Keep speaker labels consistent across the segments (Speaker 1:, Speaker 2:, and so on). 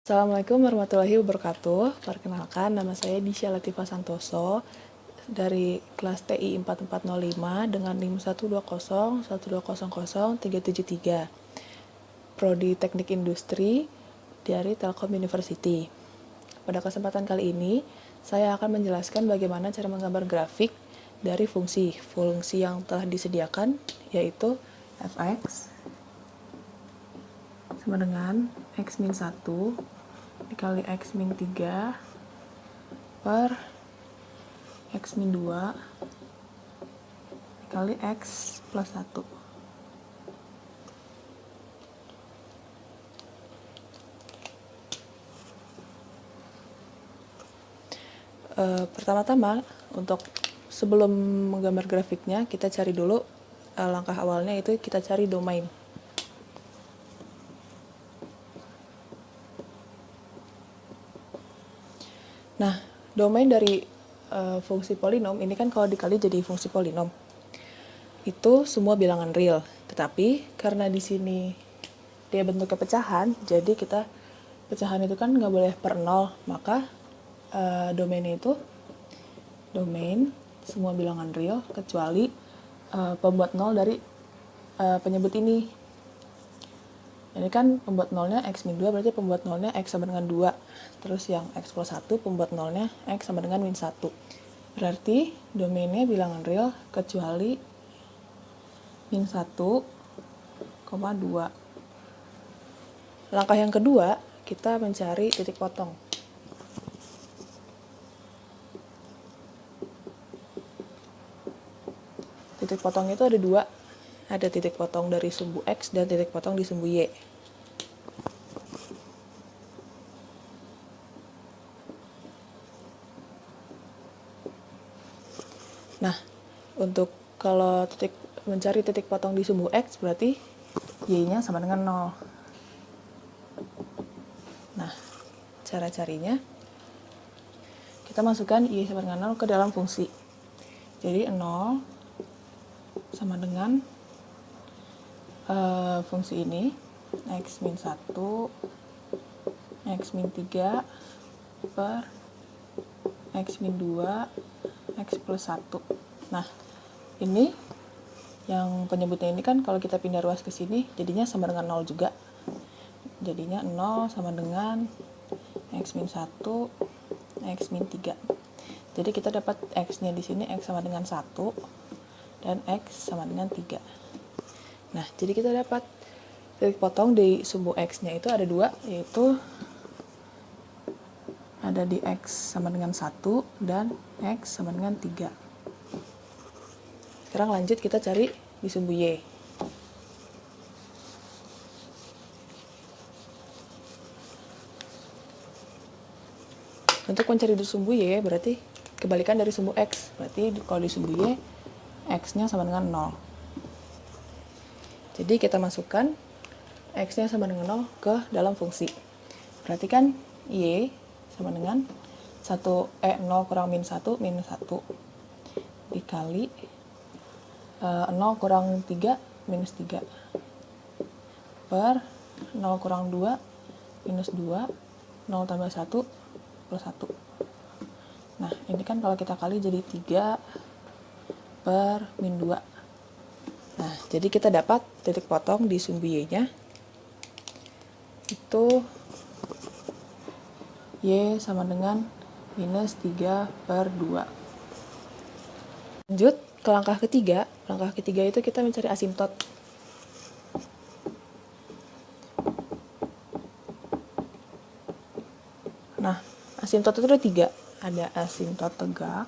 Speaker 1: Assalamualaikum warahmatullahi wabarakatuh. Perkenalkan, nama saya Disha Latifah Santoso dari kelas TI 4405 dengan NIM 12012003773. Prodi Teknik Industri dari Telkom University. Pada kesempatan kali ini, saya akan menjelaskan bagaimana cara menggambar grafik dari fungsi yang telah disediakan, yaitu fx sama dengan x min 1 dikali x min 3 per x min 2 dikali x plus 1. Pertama-tama, untuk sebelum menggambar grafiknya, kita cari dulu langkah awalnya, itu kita cari domain. Nah, domain dari fungsi polinom ini kan kalau dikali jadi fungsi polinom. Itu semua bilangan real. Tetapi karena di sini dia bentuknya pecahan, jadi kita pecahan itu kan nggak boleh per 0, maka domainnya itu domain semua bilangan real kecuali pembuat 0 dari penyebut ini. Ini kan pembuat nolnya x min 2, berarti pembuat nolnya x sama dengan 2. Terus yang x plus 1, pembuat nolnya x sama dengan min 1. Berarti domainnya bilangan real kecuali min 1, 2. Langkah yang kedua, kita mencari titik potong. Titik potong itu ada dua. Ada titik potong dari sumbu X dan titik potong di sumbu Y. Nah, untuk kalau mencari titik potong di sumbu X, berarti Y-nya sama dengan 0. Nah, cara carinya, kita masukkan Y sama dengan 0 ke dalam fungsi. Jadi 0 sama dengan fungsi ini, x min 1, x min 3 per x min 2, x plus 1. Nah, ini yang penyebutnya ini kan kalau kita pindah ruas ke sini, jadinya sama dengan 0 juga. Jadinya 0 sama dengan x min 1, x min 3. Jadi kita dapat x-nya di sini x sama dengan 1 dan x sama dengan 3. Nah, jadi kita dapat titik potong di sumbu x-nya itu ada dua, yaitu ada di x sama dengan 1 dan x sama dengan 3. Sekarang lanjut kita cari di sumbu y. Untuk mencari di sumbu y berarti kebalikan dari sumbu x. Berarti kalau di sumbu y, x-nya sama dengan 0. Jadi kita masukkan x-nya sama dengan 0 ke dalam fungsi. Berarti kan y sama dengan 0 kurang min 1 minus 1 dikali 0 kurang 3 minus 3 per 0 kurang 2 minus 2, 0 tambah 1 plus 1. Nah, ini kan kalau kita kali jadi 3 per min 2. Nah, jadi kita dapat titik potong di sumbu y-nya itu y sama dengan minus 3 per 2. Lanjut ke langkah ketiga. Langkah ketiga itu kita mencari asimtot. Nah, asimtot itu ada 3. Ada asimtot tegak,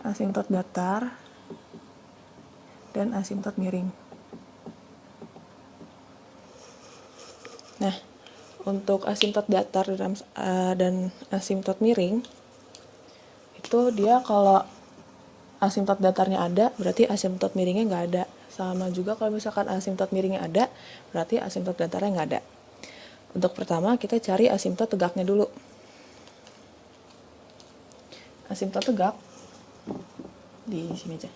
Speaker 1: asimtot datar, dan asimtot miring. Nah, untuk asimtot datar dan asimtot miring, itu dia kalau asimtot datarnya ada, berarti asimtot miringnya nggak ada. Sama juga kalau misalkan asimtot miringnya ada, berarti asimtot datarnya nggak ada. Untuk pertama, kita cari asimtot tegaknya dulu. Asimtot tegak di sini aja.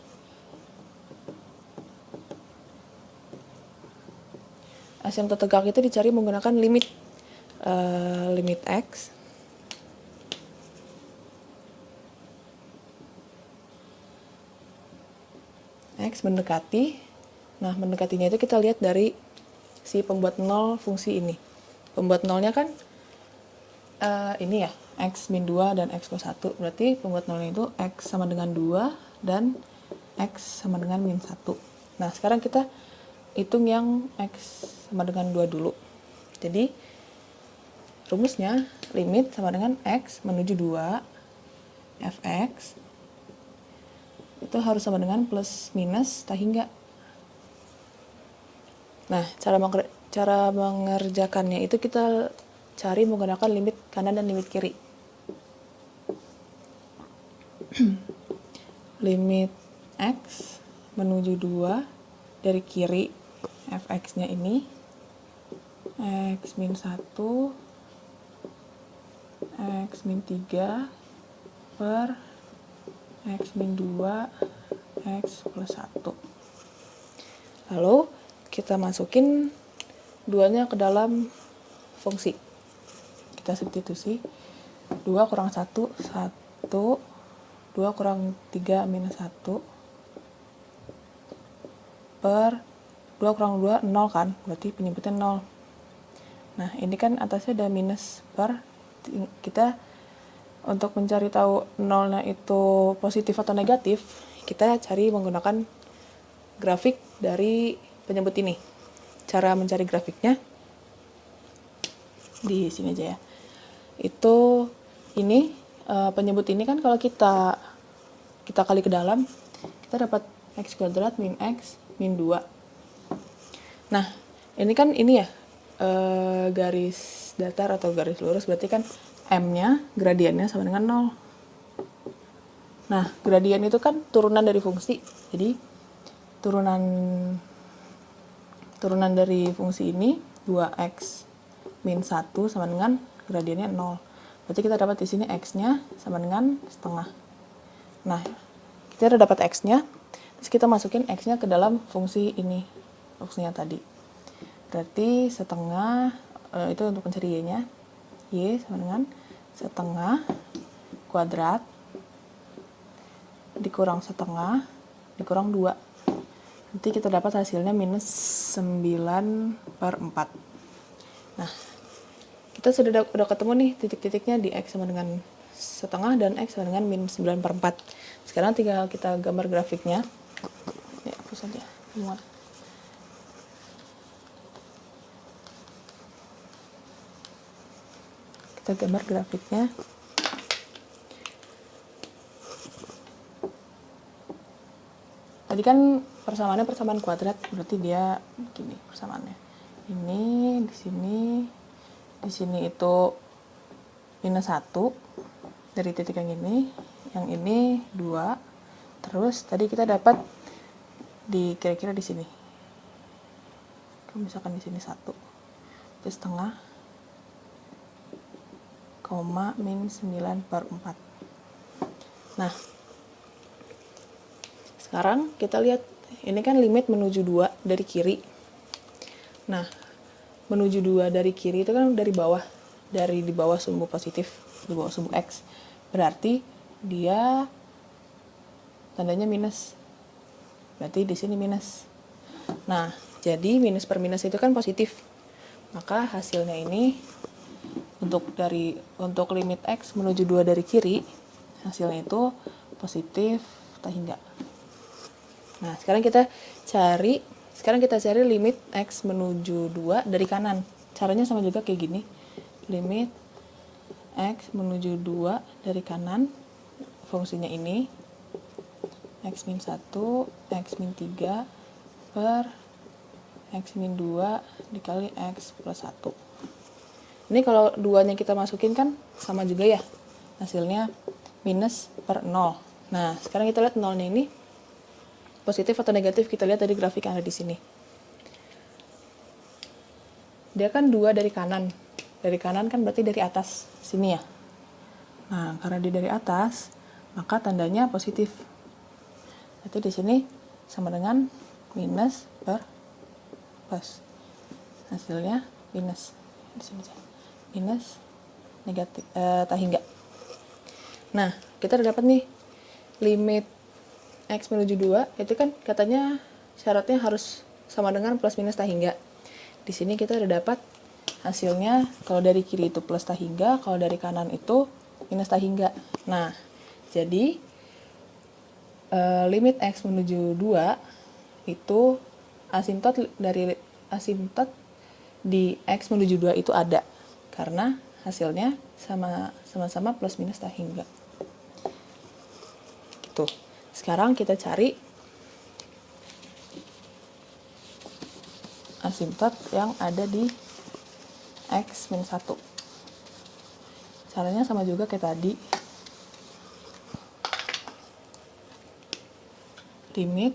Speaker 1: Asimptot tegak itu dicari menggunakan limit X mendekati. Nah, mendekatinya itu kita lihat dari si pembuat 0 fungsi ini. Pembuat 0-nya kan ini ya, X min 2 dan X plus 1. Berarti pembuat 0-nya itu X sama dengan 2 dan X sama dengan min 1. Nah, sekarang kita hitung yang X sama dengan 2 dulu. Jadi, rumusnya limit sama dengan X menuju 2 fx itu harus sama dengan plus minus tak hingga. Nah, cara mengerjakannya itu kita cari menggunakan limit kanan dan limit kiri. Limit X menuju 2 dari kiri fx-nya ini X min 1 X min 3 per X min 2 X plus 1. Lalu kita masukin 2-nya ke dalam fungsi. Kita substitusi 2 kurang 1, 1, 2 kurang 3 minus 1 per 2 kurang 2, 0 kan, berarti penyebutnya 0. Nah, ini kan atasnya ada minus per, kita untuk mencari tahu 0-nya itu positif atau negatif, kita cari menggunakan grafik dari penyebut ini. Cara mencari grafiknya di sini aja ya. Itu ini penyebut ini kan kalau kita kali ke dalam, kita dapat X kuadrat min X min 2. Nah, ini kan ini ya garis datar atau garis lurus, berarti kan M-nya, gradiennya sama dengan 0. Nah, gradien itu kan turunan dari fungsi. Jadi, turunan dari fungsi ini 2x min 1 sama dengan gradiennya 0. Berarti kita dapat di sini x-nya sama dengan setengah. Nah, kita udah dapat x-nya, terus kita masukin x-nya ke dalam fungsi ini, fungsinya tadi. Berarti setengah, itu untuk mencari y-nya, y sama dengan setengah kuadrat dikurang setengah dikurang 2. Nanti kita dapat hasilnya minus 9/4. Nah, kita sudah ketemu nih titik-titiknya di X sama dengan setengah dan X sama dengan minus 9/4. Sekarang tinggal kita gambar grafiknya. Ya, hapus saja. Muat. Kita gambar grafiknya. Tadi kan persamaannya persamaan kuadrat, berarti dia begini persamaannya. Ini di sini itu minus 1 dari titik yang ini 2. Terus tadi kita dapat di kira-kira di sini. Kalau misalkan di sini 1. Itu setengah koma min 9/4. Nah, sekarang kita lihat, ini kan limit menuju 2 dari kiri. Nah, menuju 2 dari kiri itu kan dari bawah, dari di bawah sumbu positif, di bawah sumbu X. Berarti dia tandanya minus. Berarti di sini minus. Nah, jadi minus per minus itu kan positif. Maka hasilnya ini untuk limit X menuju 2 dari kiri, hasilnya itu positif tak hingga. Nah, sekarang kita cari limit X menuju 2 dari kanan. Caranya sama juga kayak gini. Limit X menuju 2 dari kanan, fungsinya ini X min 1, X min 3 per X min 2 dikali X plus 1. Ini kalau 2-nya kita masukin kan sama juga ya, hasilnya minus per 0. Nah, sekarang kita lihat 0-nya ini positif atau negatif, kita lihat dari grafik yang ada di sini. Dia kan 2 dari kanan. Dari kanan kan berarti dari atas sini ya. Nah, karena dia dari atas, maka tandanya positif. Berarti di sini sama dengan minus per plus. hasilnya minus. Di sini aja. Minus negatif tak hingga. Nah, kita udah dapat nih limit X menuju 2, itu kan katanya syaratnya harus sama dengan plus minus tak hingga. Di sini kita udah dapat hasilnya, kalau dari kiri itu plus tak hingga, kalau dari kanan itu minus tak hingga. Nah, jadi limit X menuju 2 itu asimtot di X menuju 2 itu ada, karena hasilnya sama-sama plus minus tak hingga. Gitu. Sekarang kita cari asimtot yang ada di X min 1. Caranya sama juga kayak tadi. Limit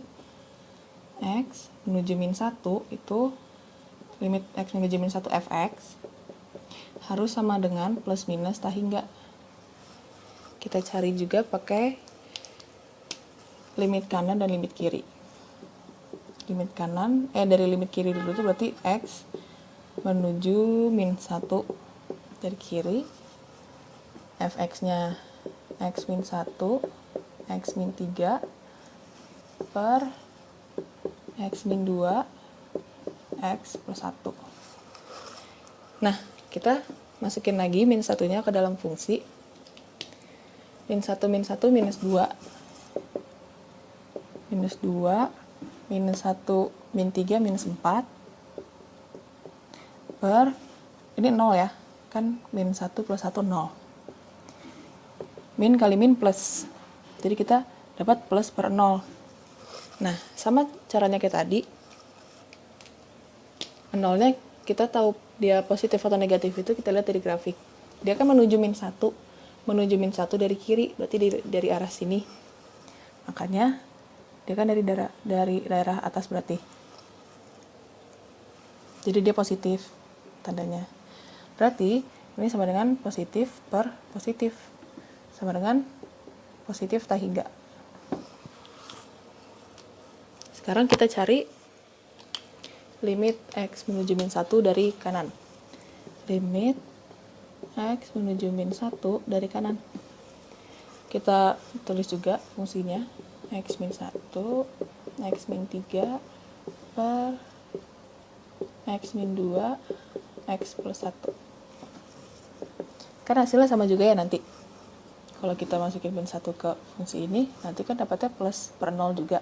Speaker 1: X menuju min 1 itu limit X menuju min 1 fx harus sama dengan plus minus tak hingga. Kita cari juga pakai limit kanan dan limit kiri. Limit kanan, dari limit kiri dulu itu berarti X menuju min 1 dari kiri. Fx-nya X min 1, X min 3 per X min 2, X plus 1. Nah, kita masukin lagi min 1-nya ke dalam fungsi. Min 1 minus 2. Minus 2, minus 1, min 3, minus 4. Per, ini 0 ya, kan min 1 plus 1, 0. Min kali min plus, jadi kita dapat plus per 0. Nah, sama caranya kayak tadi. 0-nya kita tahu dia positif atau negatif itu kita lihat dari grafik. Dia kan menuju min 1 dari kiri, berarti dari arah sini. Makanya dia kan dari daerah atas berarti. Jadi dia positif tandanya. Berarti ini sama dengan positif per positif. Sama dengan positif tak hingga. Sekarang kita cari limit X menuju min 1 dari kanan. Limit X menuju min 1 dari kanan. Kita tulis juga fungsinya. X min 1, X min 3 per X min 2, X plus 1. Kan hasilnya sama juga ya nanti. Kalau kita masukin min 1 ke fungsi ini, nanti kan dapatnya plus per 0 juga.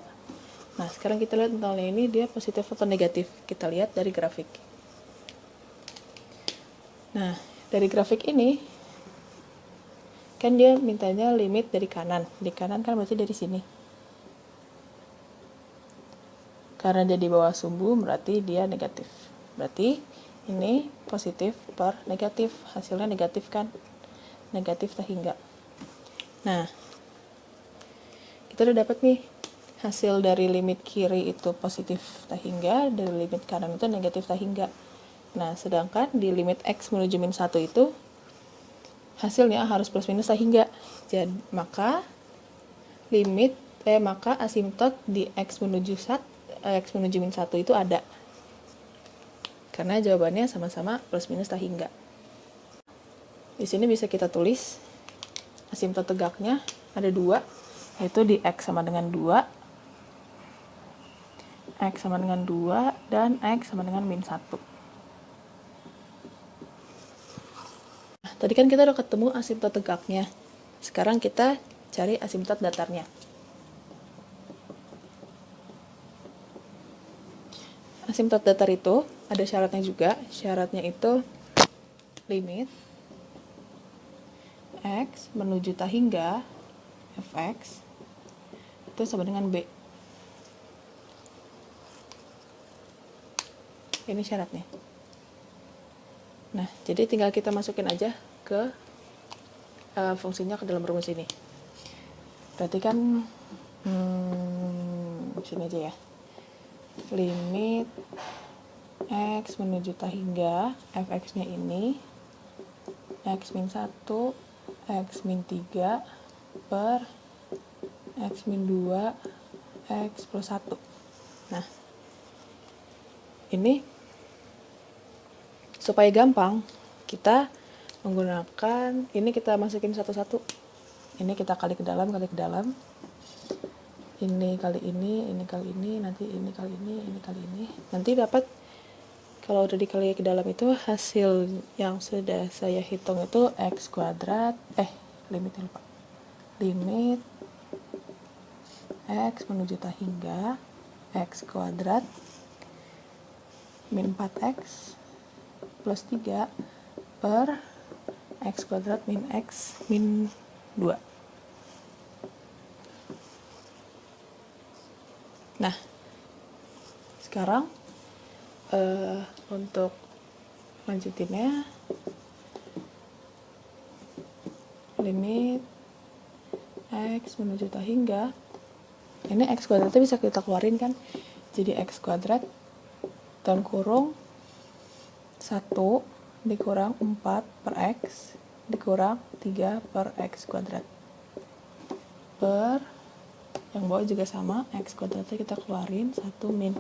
Speaker 1: Nah, sekarang kita lihat nolnya ini dia positif atau negatif. Kita lihat dari grafik. Nah, dari grafik ini, kan dia mintanya limit dari kanan. Di kanan kan berarti dari sini. Karena dia di bawah sumbu, berarti dia negatif. Berarti ini positif per negatif. Hasilnya negatif kan? Negatif tak hingga. Nah, kita udah dapat nih hasil dari limit kiri itu positif tak hingga, dari limit kanan itu negatif tak hingga. Nah, sedangkan di limit X menuju min 1 itu hasilnya harus plus minus tak hingga. Jadi, maka asimtot di X menuju min 1 itu ada. Karena jawabannya sama-sama plus minus tak hingga. Di sini bisa kita tulis asimtot tegaknya ada 2, yaitu di X sama dengan 2, X sama dengan 2, dan X sama dengan min 1. Nah, tadi kan kita udah ketemu asimtot tegaknya. Sekarang kita cari asimtot datarnya. Asimtot datar itu ada syaratnya juga. Syaratnya itu limit X menuju tak hingga fx itu sama dengan B. Ini syaratnya. Nah, jadi tinggal kita masukin aja ke fungsinya ke dalam rumus ini. Berarti kan sini aja ya. Limit X menuju tak hingga fx-nya ini X min 1, X min 3 per X min 2, X plus 1. Nah, ini supaya gampang, kita menggunakan ini, kita masukin satu-satu. Ini kita kali ke dalam, kali ke dalam. Ini kali ini kali ini, nanti ini kali ini kali ini. Nanti dapat, kalau udah dikali ke dalam itu hasil yang sudah saya hitung itu x kuadrat, limitnya lupa. Limit x menuju tak hingga x kuadrat min 4x plus 3 per x kuadrat min x min 2. Nah, sekarang untuk lanjutinnya, limit x menuju tak hingga, ini x kuadratnya bisa kita keluarin kan, jadi x kuadrat dalam kurung 1 dikurang 4 per x dikurang 3 per x kuadrat per yang bawah juga sama, x kuadratnya kita keluarin 1 min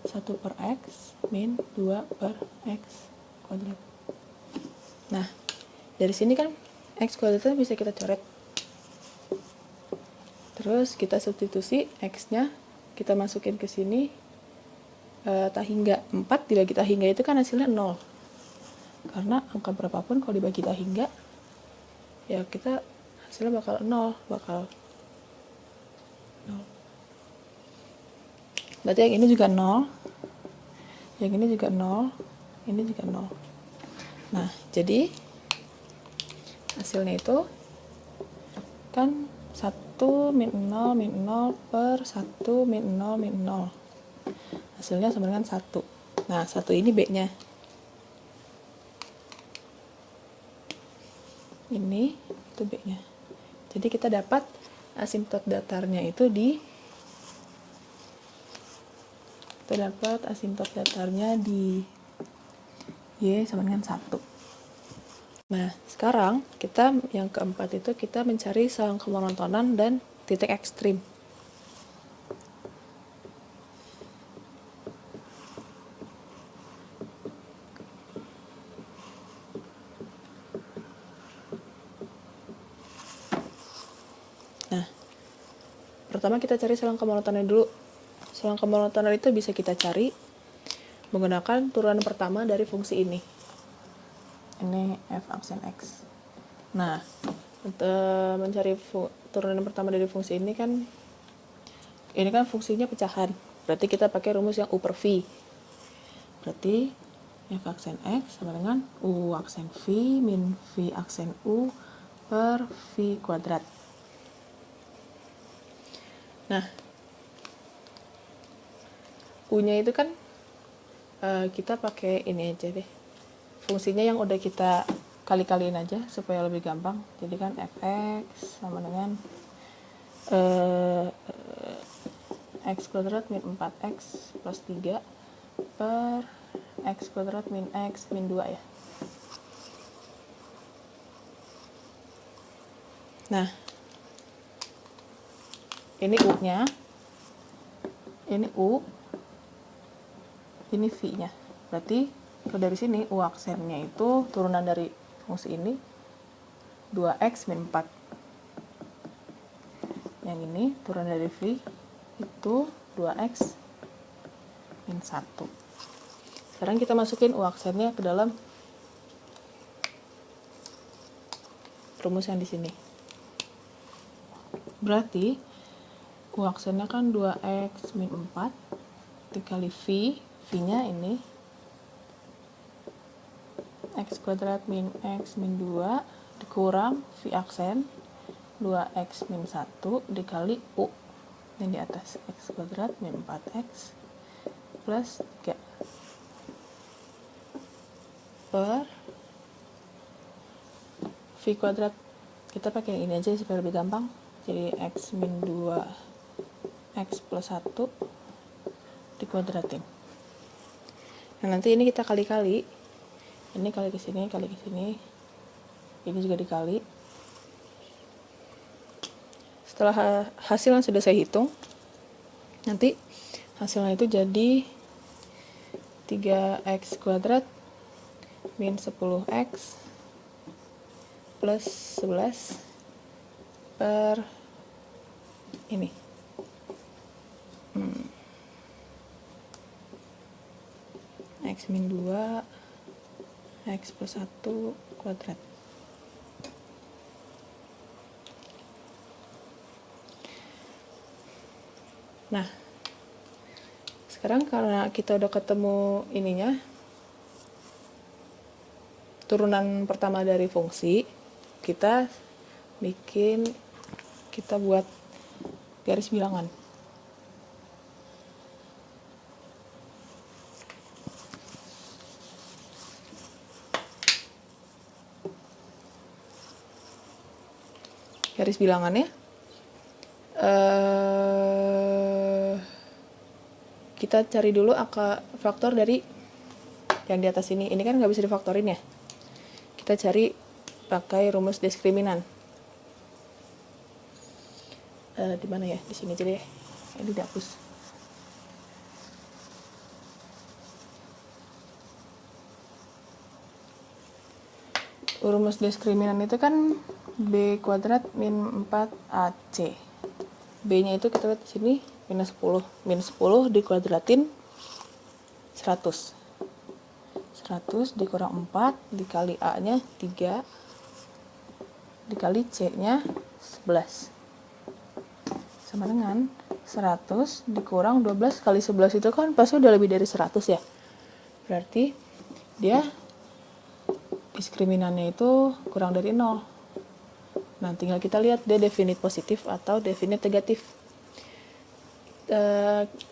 Speaker 1: 1 per x min 2 per x kuadrat. Nah, dari sini kan x kuadratnya bisa kita coret. Terus kita substitusi x-nya, kita masukin ke sini, tak hingga 4 dibagi tak hingga itu kan hasilnya 0. Karena angka berapapun kalau dibagi tak hingga, ya kita hasilnya bakal 0, bakal 0. Berarti yang ini juga 0, yang ini juga 0, ini juga 0. Nah, jadi hasilnya itu kan 1 min 0 min 0 per 1 min 0 min 0. Hasilnya sama dengan 1. Nah, 1 ini B-nya. Ini itu B-nya. Jadi kita dapat asimtot datarnya itu di Y sama dengan 1. Nah, sekarang kita yang keempat itu kita mencari selang kemonotonan dan titik ekstrim. Nah, pertama kita cari selang kemonotonan dulu. Selang kemonotonan itu bisa kita cari menggunakan turunan pertama dari fungsi ini. Ini f aksen x. Nah, untuk mencari turunan pertama dari fungsi ini kan fungsinya pecahan. Berarti kita pakai rumus yang u per v. Berarti f aksen x sama dengan u aksen v min v aksen u per v kuadrat. Nah, u-nya itu kan kita pakai ini aja deh. Fungsinya yang udah kita kali-kaliin aja supaya lebih gampang. Jadi kan fx sama dengan x kuadrat min 4x plus 3 per x kuadrat min x min 2 ya. Nah, ini u-nya, ini u, ini v-nya. Berarti kalau dari sini u aksennya itu turunan dari fungsi ini 2x min 4. Yang ini turunan dari v itu 2x min 1. Sekarang kita masukin u aksennya ke dalam rumus yang di sini. Berarti u aksennya kan 2x min 4 dikali v-nya ini x kuadrat min x min 2 dikurang v aksen 2x min 1 dikali u yang di atas x kuadrat min 4x plus 3 per v kuadrat. Kita pakai ini aja supaya lebih gampang. Jadi x min 2 x plus 1 dikuadratin. Nah, nanti ini kita kali-kali. Ini kali ke sini, kali ke sini. Ini juga dikali. Setelah hasil yang sudah saya hitung, nanti hasilnya itu jadi 3x kuadrat min 10x plus 11 per ini. X min 2 X plus 1 kuadrat. Nah, sekarang karena kita udah ketemu ininya, turunan pertama dari fungsi, kita buat garis bilangan. Garis bilangannya kita cari dulu faktor dari yang di atas ini. Ini kan nggak bisa difaktorin ya. Kita cari pakai rumus diskriminan. Di mana ya? Di sini aja deh. Ini dihapus. Rumus diskriminan itu kan B kuadrat min 4AC. B-nya itu kita lihat di sini minus 10. Minus 10 dikuadratin 100. 100 dikurang 4 dikali A-nya 3 dikali C-nya 11. Sama dengan 100 dikurang 12 kali 11 itu kan pasti udah lebih dari 100 ya. Berarti dia diskriminannya itu kurang dari 0. Nah, tinggal kita lihat dia definite positif atau definite negatif.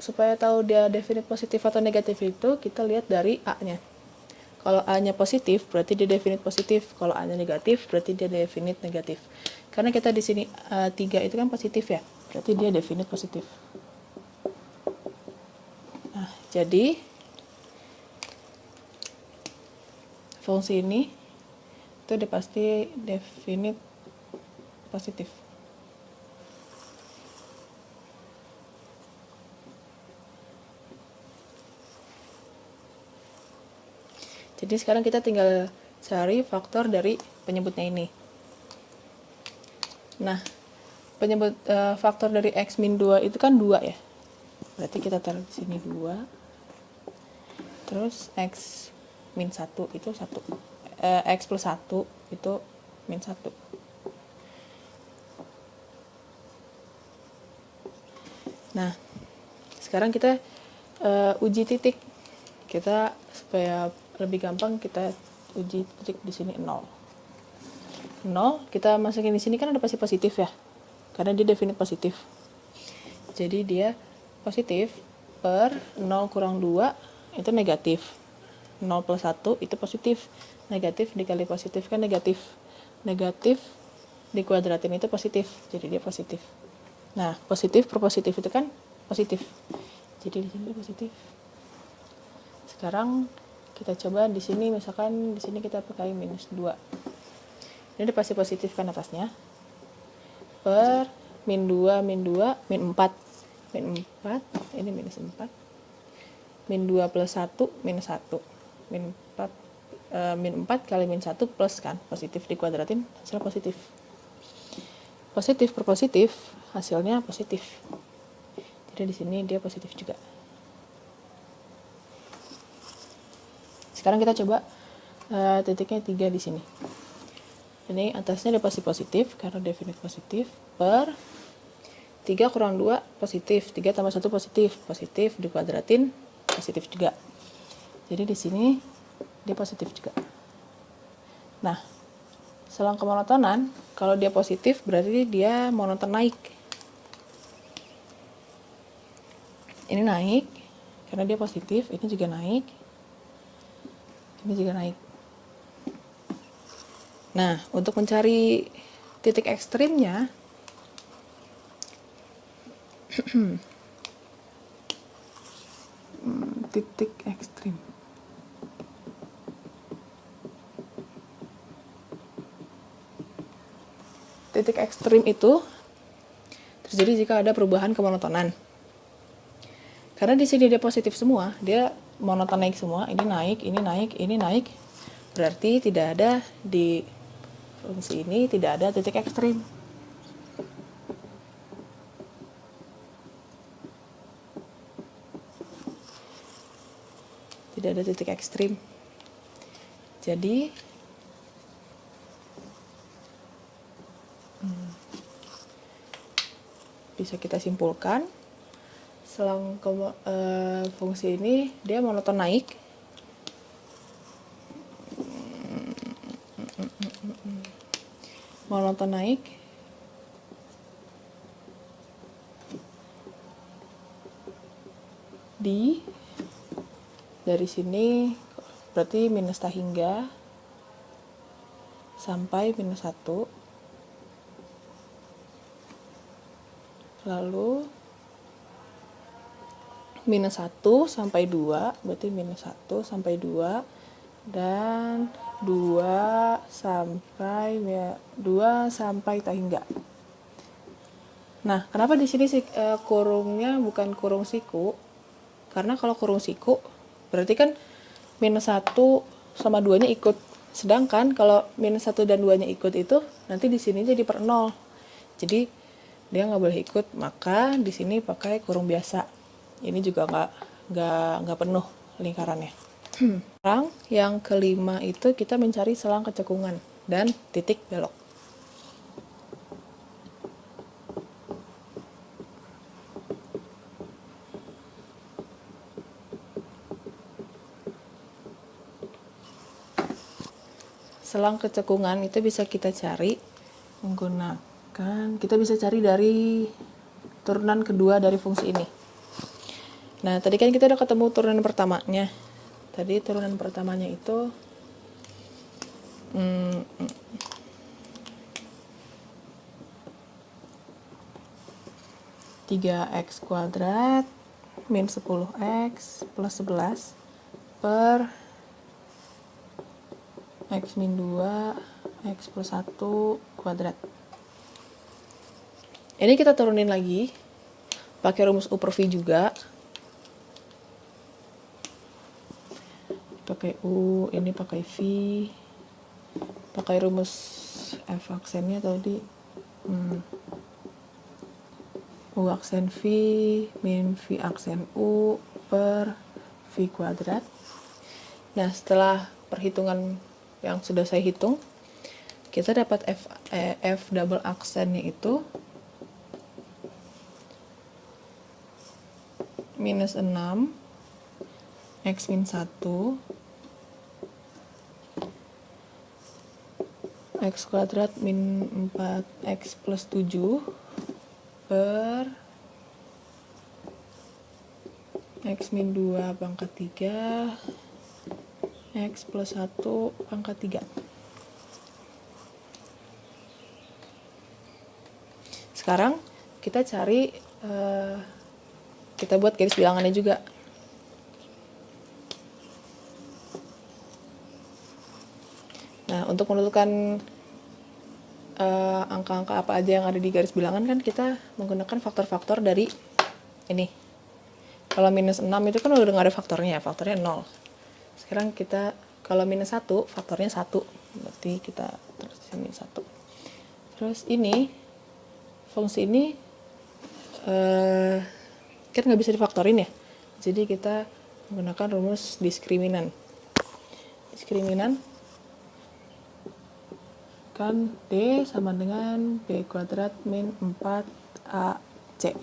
Speaker 1: Supaya tahu dia definite positif atau negatif itu, kita lihat dari A-nya. Kalau A-nya positif, berarti dia definite positif. Kalau A-nya negatif, berarti dia definite negatif. Karena kita di sini 3 itu kan positif ya, berarti dia definite positif. Nah, jadi fungsi ini itu udah pasti definite positif. Jadi sekarang kita tinggal cari faktor dari penyebutnya ini. Nah, faktor dari X min 2 itu kan 2 ya. Berarti kita taruh di sini 2. Terus X min 1 itu 1. X plus 1 itu min 1. Nah, sekarang kita uji titik. Kita supaya lebih gampang kita uji titik di sini 0. 0 kita masukin di sini kan udah pasti positif ya. Karena dia definite positif. Jadi dia positif per 0 kurang 2 itu negatif. 0 plus 1 itu positif. Negatif dikali positif kan negatif. Negatif dikuadratin itu positif. Jadi dia positif. Nah, positif per positif itu kan positif. Jadi di sini positif. Sekarang kita coba di sini, misalkan di sini kita pakai minus 2. Ini udah pasti positif kan atasnya. Per min 2, min 2, min 4. Min 4, ini minus 4. Min 2 plus 1, minus 1. Min 4 kali min 1 plus kan, positif dikuadratin, hasil positif. Positif per positif, hasilnya positif. Jadi di sini dia positif juga. Sekarang kita coba titiknya 3 di sini. Ini atasnya udah pasti positif karena definite positif per 3 kurang 2 positif, 3 tambah 1 positif, positif dikuadratin positif juga. Jadi di sini dia positif juga. Nah, selang kemonotonan, kalau dia positif berarti dia monoton naik. Ini naik karena dia positif, ini juga naik. Ini juga naik. Nah, untuk mencari titik ekstrimnya titik ekstrim. Titik ekstrim itu terjadi jika ada perubahan kemonotonan. Karena di sini dia positif semua, dia monoton naik semua, ini naik, ini naik, ini naik. Berarti tidak ada di fungsi ini tidak ada titik ekstrim. Tidak ada titik ekstrim. Jadi bisa kita simpulkan selang fungsi ini dia monoton naik. Monoton naik dari sini berarti minus tak hingga sampai minus 1, lalu minus 1 sampai 2, berarti minus 1 sampai 2, dan 2 sampai tak hingga. Nah, kenapa di sini kurungnya bukan kurung siku? Karena kalau kurung siku berarti kan minus 1 sama 2-nya ikut. Sedangkan kalau minus 1 dan 2-nya ikut itu nanti di sini jadi per 0. Jadi dia nggak boleh ikut, maka di sini pakai kurung biasa. Ini juga nggak penuh lingkarannya. Sekarang yang kelima itu kita mencari selang kecekungan dan titik belok. Selang kecekungan itu bisa kita cari menggunakan, kita bisa cari dari turunan kedua dari fungsi ini. Nah, tadi kan kita udah ketemu turunan pertamanya. Tadi turunan pertamanya itu 3x kuadrat min 10x plus 11 per x min 2 x plus 1 kuadrat. Ini kita turunin lagi pakai rumus U per V juga. Pakai U, ini pakai V, pakai rumus F aksennya tadi U aksen V min V aksen U per V kuadrat. Nah, setelah perhitungan yang sudah saya hitung, kita dapat F double aksennya itu minus 6 x min 1 x kuadrat min 4x plus 7 per x min 2 pangkat 3 x plus 1 pangkat 3. Sekarang kita cari, kita buat garis bilangannya juga. Nah, untuk menentukan angka-angka apa aja yang ada di garis bilangan kan kita menggunakan faktor-faktor dari ini. Kalau minus 6 itu kan udah nggak ada faktornya, faktornya 0. Sekarang kita kalau minus 1, faktornya 1. Berarti kita terus sini 1. Terus ini, fungsi ini kan nggak bisa difaktorin ya. Jadi kita menggunakan rumus diskriminan. Diskriminan kan D sama dengan B kuadrat min 4AC.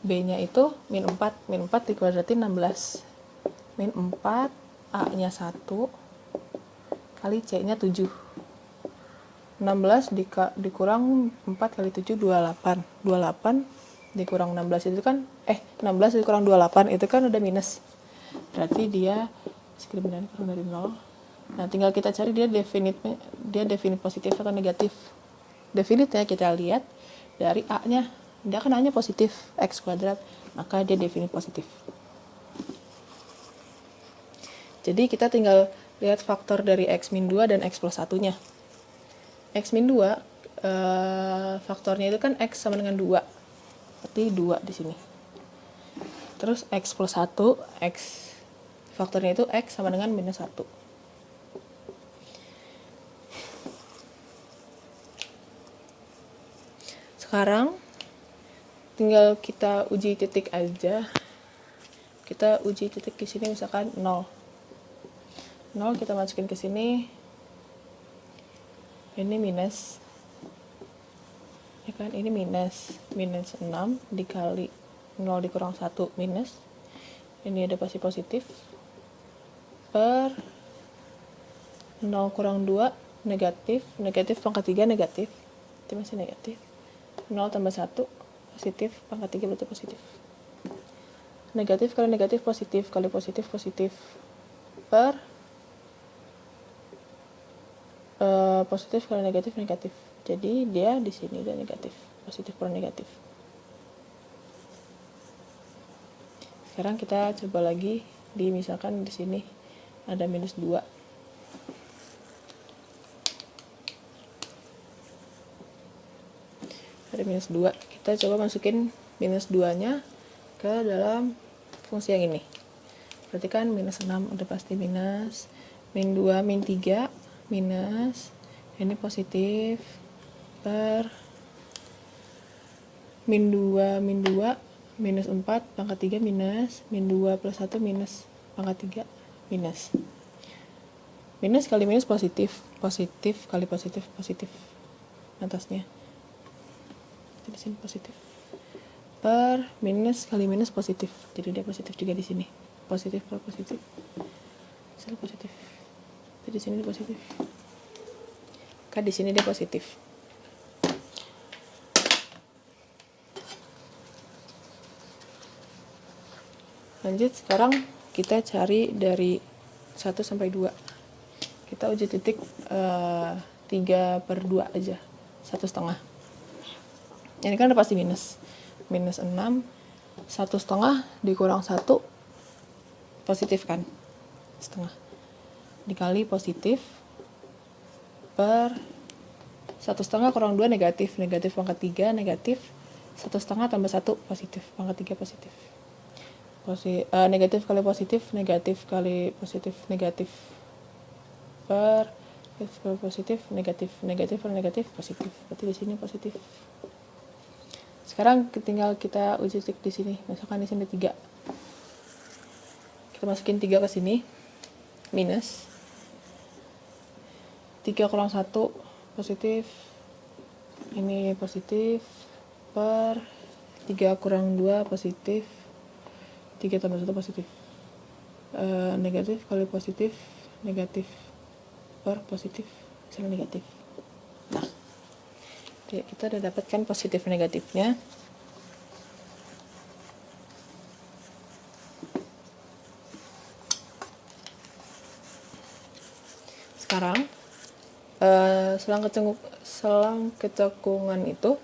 Speaker 1: B-nya itu min 4 dikuadratin 16. Min 4, A-nya 1, kali C-nya 7. 16 dikurang 4 kali 7, 28. 28 dikurang 16 itu kan, 16 dikurang 28 itu kan udah minus. Berarti dia diskriminan kurang dari 0. Nah, tinggal kita cari dia definit positif atau negatif. Definitnya kita lihat dari A-nya. Dia kan A-nya positif, X kuadrat, maka dia definit positif. Jadi kita tinggal lihat faktor dari X min 2 dan X plus 1-nya. X min 2, faktornya itu kan X sama dengan 2. Berarti 2 di sini. Terus X plus 1, X faktornya itu X sama dengan minus 1. Sekarang tinggal kita uji titik aja. Kita uji titik di sini misalkan 0. 0 kita masukin ke sini. Ini minus. Ya kan, ini minus 6 dikali 0 dikurang 1 minus. Ini ada pasti positif. Per 0 kurang 2 negatif. Negatif pangkat 3 negatif. Itu masih negatif. 0 tambah 1 positif. Pangkat 3 berarti positif. Negatif kali negatif positif kali positif positif. Per positif kali negatif negatif. Jadi dia di sini dia negatif. Positif per negatif. Sekarang kita coba lagi misalkan di sini ada minus 2. Ada minus 2. Kita coba masukin minus 2-nya ke dalam fungsi yang ini. Berarti kan minus 6 udah pasti minus. Min 2, min 3, minus. Ini positif. Per min 2, minus 4, pangkat 3 minus. Min 2 plus 1 minus. Pangkat 3 minus. Minus kali minus positif. Positif kali positif, positif. Atasnya. Jadi di sini positif. Per minus kali minus positif. Jadi dia positif juga di sini. Positif per positif. Sini positif. Jadi di sini dia positif. Kan di sini dia positif. Lanjut, sekarang kita cari dari 1 sampai 2. Kita uji titik 3/2 aja. 1,5. Ini kan udah pasti minus. Minus 6. 1,5 dikurang 1. Positif kan? Setengah. Dikali positif. Per 1,5 kurang 2 negatif. Negatif pangkat 3 negatif. 1,5 tambah 1 positif. Pangkat 3 positif. Negatif kali positif, negatif kali positif, negatif. Per positif, negatif, negatif per negatif, positif. Berarti di sini positif. Sekarang tinggal kita uji titik di sini. Misalkan di sini 3. Kita masukin 3 ke sini. Minus. 3 kurang 1 positif. Ini positif. Per 3 kurang 2 positif. 3 tambah 1 positif. Negatif kali positif, negatif per positif sama negatif. Nah, kita udah dapatkan positif negatifnya. Sekarang selang kecekungan itu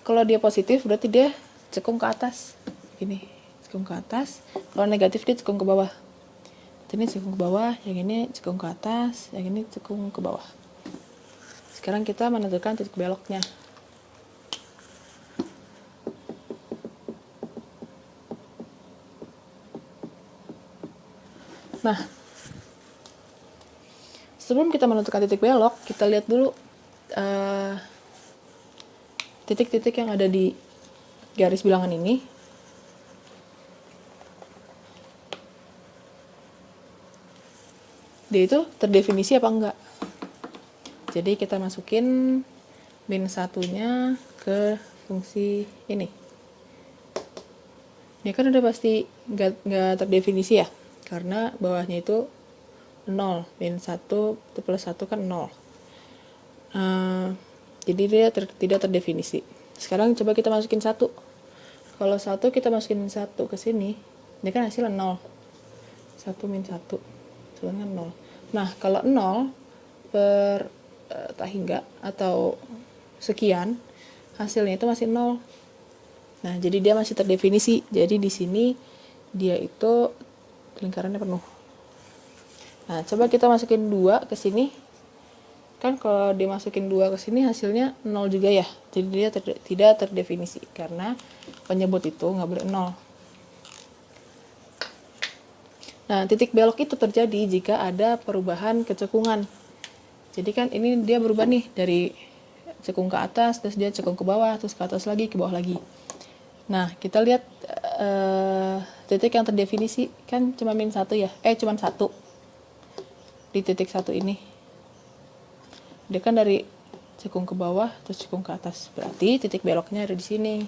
Speaker 1: kalau dia positif berarti dia cekung ke atas. Ini cekung ke atas. Kalau negatif dia cekung ke bawah. Ini cekung ke bawah, yang ini cekung ke atas, yang ini cekung ke bawah. Sekarang kita menentukan titik beloknya. Nah, sebelum kita menentukan titik belok, kita lihat dulu titik-titik yang ada di garis bilangan ini. Dia itu terdefinisi apa enggak. Jadi kita masukin min 1-nya ke fungsi ini. Ini kan udah pasti enggak terdefinisi ya, karena bawahnya itu 0. Min 1 plus 1 kan 0. Jadi dia tidak terdefinisi. Sekarang coba kita masukin 1. Kalau 1 kita masukin 1 ke sini, ini kan hasilnya 0. 1 min 1 sebenarnya 0. Nah, kalau 0 per tak hingga atau sekian, hasilnya itu masih 0. Nah, jadi dia masih terdefinisi. Jadi di sini dia itu lingkarannya penuh. Nah, coba kita masukin 2 ke sini. Kan kalau dimasukin 2 ke sini hasilnya 0 juga ya. Jadi dia tidak terdefinisi karena penyebut itu nggak boleh 0. Nah, titik belok itu terjadi jika ada perubahan kecekungan. Jadi kan ini dia berubah nih dari cekung ke atas, terus dia cekung ke bawah, terus ke atas lagi, ke bawah lagi. Nah, kita lihat titik yang terdefinisi kan cuma min 1 ya, cuma 1 di titik 1 ini. Dia kan dari cekung ke bawah, terus cekung ke atas. Berarti titik beloknya ada di sini.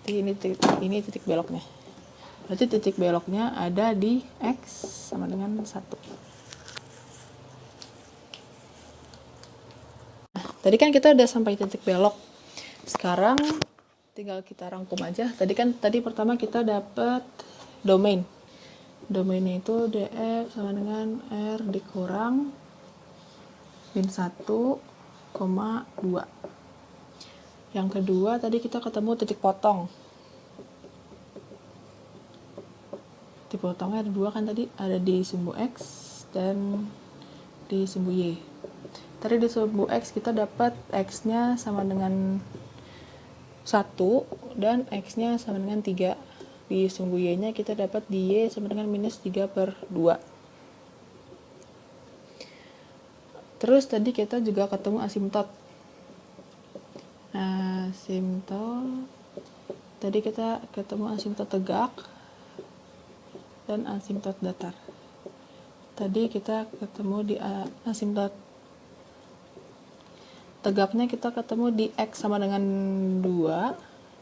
Speaker 1: Ini titik beloknya. Berarti titik beloknya ada di X sama dengan 1. Nah, tadi kan kita udah sampai titik belok. Sekarang tinggal kita rangkum aja. Tadi pertama kita dapat domain. Domainnya itu df sama dengan r dikurang min 1,2. Yang kedua tadi kita ketemu titik potong. Titik potongnya ada 2 kan tadi, ada di sumbu X dan di sumbu Y. Tadi di sumbu X kita dapat X-nya sama dengan 1 dan X-nya sama dengan 3. Di sumbu Y-nya kita dapat di Y sama dengan minus 3/2. Terus tadi kita juga ketemu asimtot. Tadi kita ketemu asimtot tegak dan asimtot datar. Tadi kita ketemu di asimtot tegaknya kita ketemu di X sama dengan 2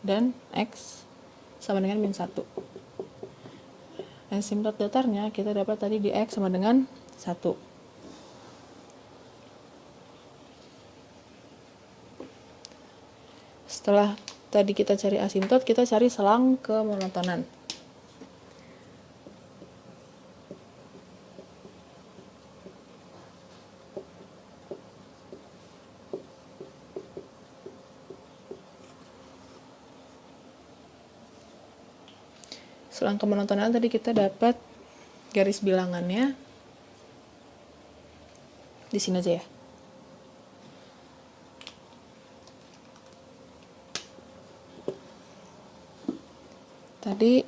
Speaker 1: dan X sama dengan min 1. Asimtot datarnya kita dapat tadi di X sama dengan 1. Setelah tadi kita cari asimtot, kita cari selang kemonotonan. Selang kemonotonan tadi kita dapat garis bilangannya di sini aja ya. Tadi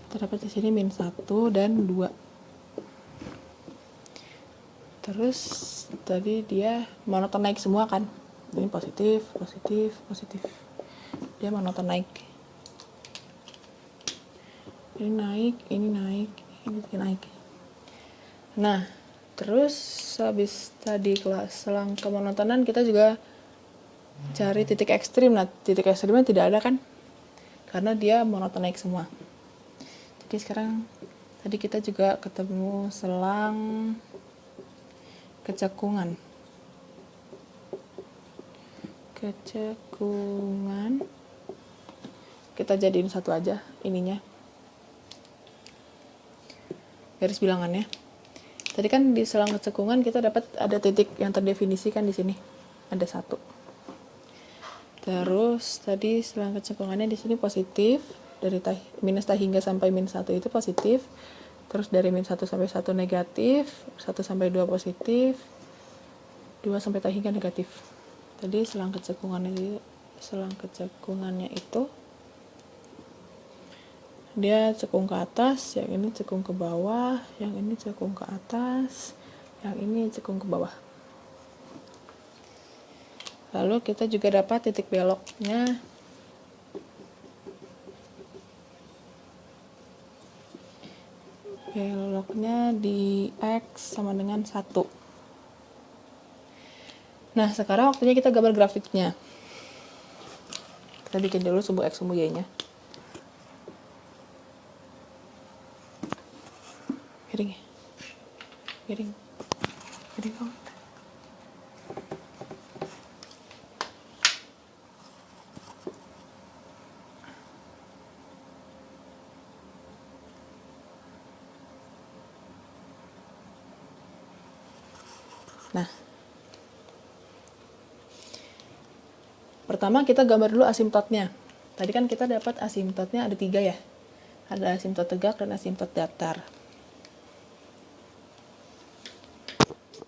Speaker 1: kita dapat di sini min 1 dan 2. Terus tadi dia monoton naik semua kan. Ini positif, positif, positif. Dia monoton naik. Ini naik, ini naik, ini naik. Nah, terus habis tadi kelas selang kemonotonan kita juga cari titik ekstrim. Nah, titik ekstrimnya tidak ada kan? Karena dia monoton naik semua. Jadi sekarang tadi kita juga ketemu selang kecekungan. Kita jadiin satu aja ininya, garis bilangannya. Tadi kan di selang kecekungan kita dapat ada titik yang terdefinisi kan di sini ada 1. Terus tadi selang kecekungannya di sini positif, dari minus ta hingga sampai min 1 itu positif. Terus dari min 1 sampai 1 negatif, 1 sampai 2 positif, 2 sampai ta hingga negatif. Tadi selang kecekungannya itu dia cekung ke atas, yang ini cekung ke bawah, yang ini cekung ke atas, yang ini cekung ke bawah. Lalu kita juga dapat titik beloknya. Beloknya di X sama dengan 1. Nah, sekarang waktunya kita gambar grafiknya. Kita bikin dulu sumbu X, sumbu Y-nya. Miring ya? Miring. Miring banget. Nah, pertama kita gambar dulu asimtotnya. Tadi kan kita dapat asimtotnya ada 3 ya. Ada asimtot tegak dan asimtot datar.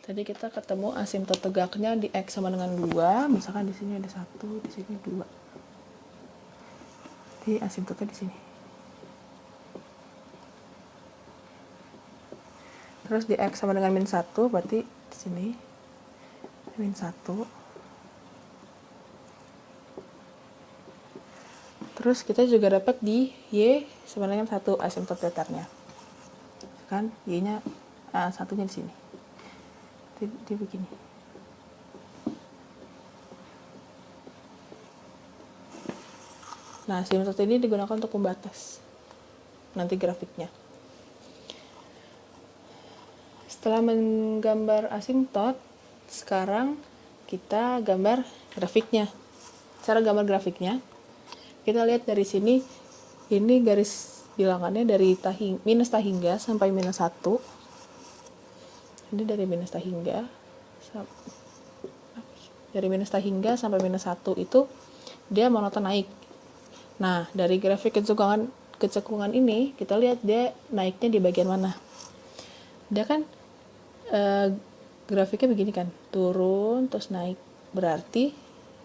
Speaker 1: Tadi kita ketemu asimtot tegaknya di X sama dengan 2. Misalkan di sini ada 1, di sini 2. Jadi asimtotnya di sini. Terus di X sama dengan min 1, berarti di sini min 1. Terus kita juga dapat di Y sama dengan 1 asimtot datarnya. Kan Y-nya satunya di sini. Dia begini. Nah, asimtot ini digunakan untuk membatas nanti grafiknya. Setelah menggambar asimtot, sekarang kita gambar grafiknya. Cara gambar grafiknya, kita lihat dari sini, ini garis bilangannya dari minus hingga sampai minus 1. Ini dari minus hingga sampai minus 1 itu dia monoton naik. Nah, dari grafik kecekungan ini, kita lihat dia naiknya di bagian mana. Dia kan grafiknya begini kan, turun terus naik, berarti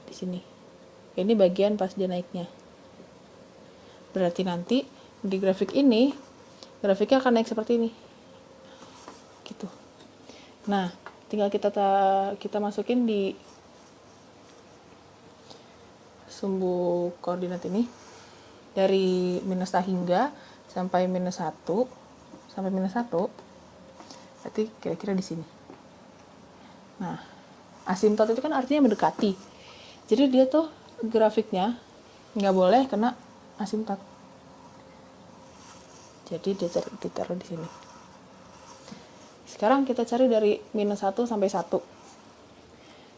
Speaker 1: di sini ini bagian pas dia naiknya. Berarti nanti di grafik ini grafiknya akan naik seperti ini gitu. Nah, tinggal kita masukin di sumbu koordinat ini dari minus hingga sampai minus 1 berarti kira-kira di sini. Nah, asimtot itu kan artinya mendekati. Jadi dia tuh grafiknya nggak boleh kena asimtot. Jadi dia ditaruh di sini. Sekarang kita cari dari minus 1 sampai 1.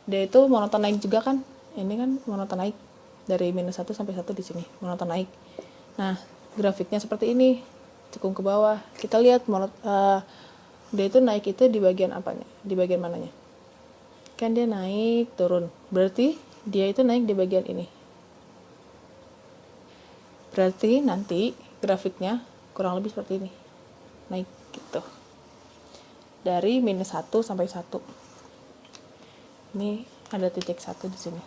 Speaker 1: Dia itu monoton naik juga kan? Ini kan monoton naik. Dari minus 1 sampai 1 di sini, monoton naik. Nah, grafiknya seperti ini. Cekung ke bawah. Kita lihat dia itu naik itu di bagian apanya? Di bagian mananya? Kan dia naik, turun. Berarti dia itu naik di bagian ini. Berarti nanti grafiknya kurang lebih seperti ini. Naik gitu. Dari minus 1 sampai 1. Ini ada titik 1 di sini.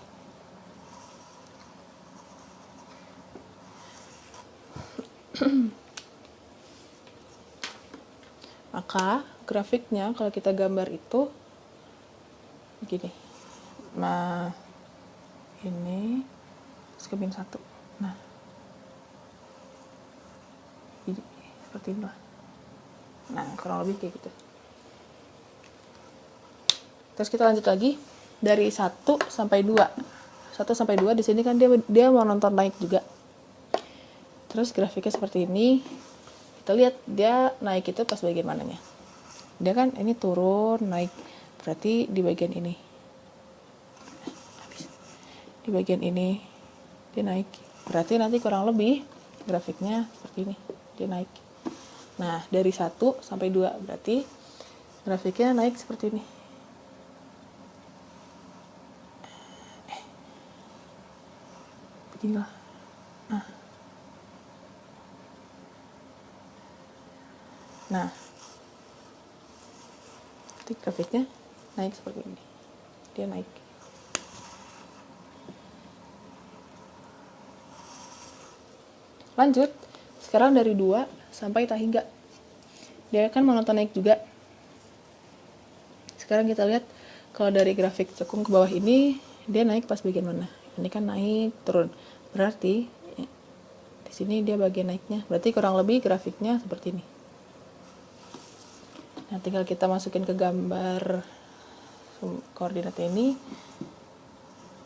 Speaker 1: Maka grafiknya kalau kita gambar itu begini. Nah, ini min 1. Nah, ini seperti ini lah. Nah, kurang lebih kayak gitu. Terus kita lanjut lagi dari 1 sampai 2. 1 sampai 2 di sini kan dia mau nonton naik juga. Terus grafiknya seperti ini. Kita lihat dia naik itu pas bagian mananya. Dia kan ini turun, naik. Berarti di bagian ini. Di bagian ini dia naik. Berarti nanti kurang lebih grafiknya seperti ini. Dia naik. Nah, dari 1 sampai 2 berarti grafiknya naik seperti ini. Beginilah. Nah, titik grafiknya naik seperti ini. Dia naik. Lanjut, sekarang dari 2 sampai hingga. Dia kan monoton naik juga. Sekarang kita lihat kalau dari grafik cekung ke bawah ini, dia naik pas bagian mana? Ini kan naik, turun. Berarti di sini dia bagian naiknya. Berarti kurang lebih grafiknya seperti ini. Nah, tinggal kita masukin ke gambar koordinat ini.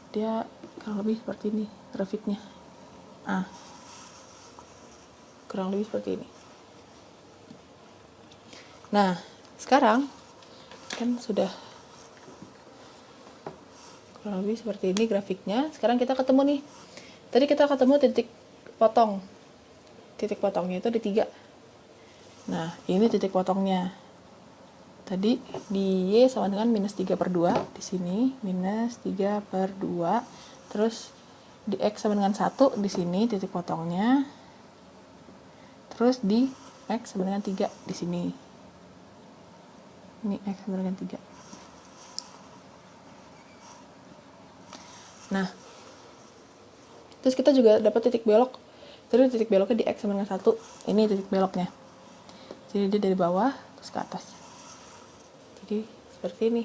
Speaker 1: Dia kurang lebih seperti ini grafiknya. Kurang lebih seperti ini. Nah, sekarang kan sudah kurang lebih seperti ini grafiknya. Sekarang kita ketemu nih. Tadi kita ketemu titik potong. Titik potongnya itu di 3. Nah, ini titik potongnya. Tadi di Y sama dengan minus 3/2. Di sini minus 3/2. Terus di X sama dengan 1. Di sini titik potongnya. Terus di X sama dengan 3 di sini. Ini X sama dengan 3. Nah, terus kita juga dapat titik belok. Jadi titik beloknya di X sama dengan 1. Ini titik beloknya. Jadi dia dari bawah terus ke atas. Jadi seperti ini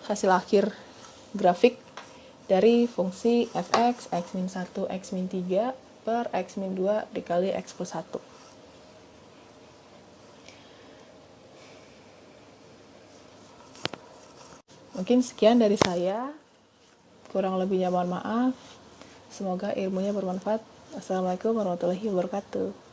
Speaker 1: hasil akhir grafik dari fungsi fx x-1 x-3 per x-2 dikali x plus 1. Mungkin sekian dari saya. Kurang lebihnya mohon maaf. Semoga ilmunya bermanfaat. Assalamualaikum warahmatullahi wabarakatuh.